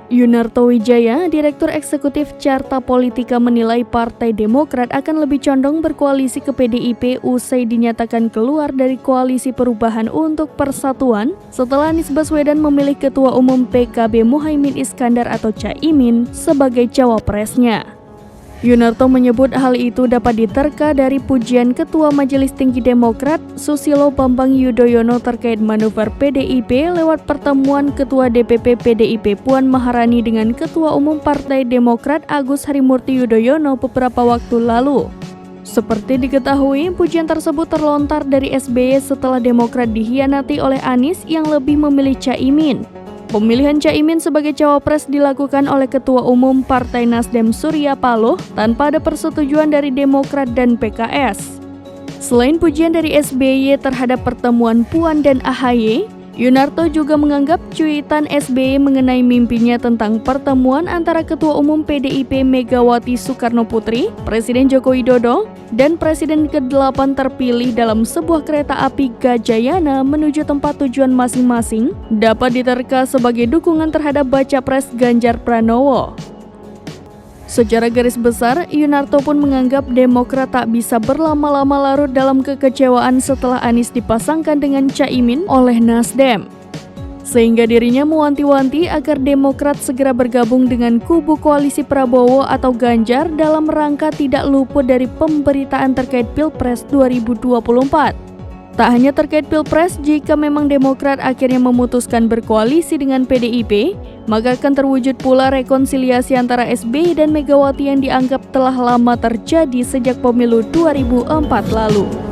Yunarto Wijaya, Direktur Eksekutif Carta Politika menilai Partai Demokrat akan lebih condong berkoalisi ke PDIP usai dinyatakan keluar dari Koalisi Perubahan untuk Persatuan setelah Anies Baswedan memilih Ketua Umum PKB Muhaimin Iskandar atau Caimin sebagai cawapresnya. Yunarto menyebut hal itu dapat diterka dari pujian Ketua Majelis Tinggi Demokrat Susilo Bambang Yudhoyono terkait manuver PDIP lewat pertemuan Ketua DPP PDIP Puan Maharani dengan Ketua Umum Partai Demokrat Agus Harimurti Yudhoyono beberapa waktu lalu. Seperti diketahui, pujian tersebut terlontar dari SBY setelah Demokrat dikhianati oleh Anies yang lebih memilih Caimin. Pemilihan Caimin sebagai cawapres dilakukan oleh Ketua Umum Partai Nasdem Surya Paloh tanpa ada persetujuan dari Demokrat dan PKS. Selain pujian dari SBY terhadap pertemuan Puan dan AHY, Yunarto juga menganggap cuitan SBY mengenai mimpinya tentang pertemuan antara Ketua Umum PDIP Megawati Soekarnoputri, Presiden Joko Widodo, dan Presiden ke-8 terpilih dalam sebuah kereta api Gajayana menuju tempat tujuan masing-masing dapat diterka sebagai dukungan terhadap baca pres Ganjar Pranowo. Secara garis besar, Yunarto pun menganggap Demokrat tak bisa berlama-lama larut dalam kekecewaan setelah Anies dipasangkan dengan Caimin oleh Nasdem. Sehingga dirinya mewanti-wanti agar Demokrat segera bergabung dengan kubu koalisi Prabowo atau Ganjar dalam rangka tidak luput dari pemberitaan terkait Pilpres 2024. Tak hanya terkait Pilpres, jika memang Demokrat akhirnya memutuskan berkoalisi dengan PDIP, maka akan terwujud pula rekonsiliasi antara SBY dan Megawati yang dianggap telah lama terjadi sejak pemilu 2004 lalu.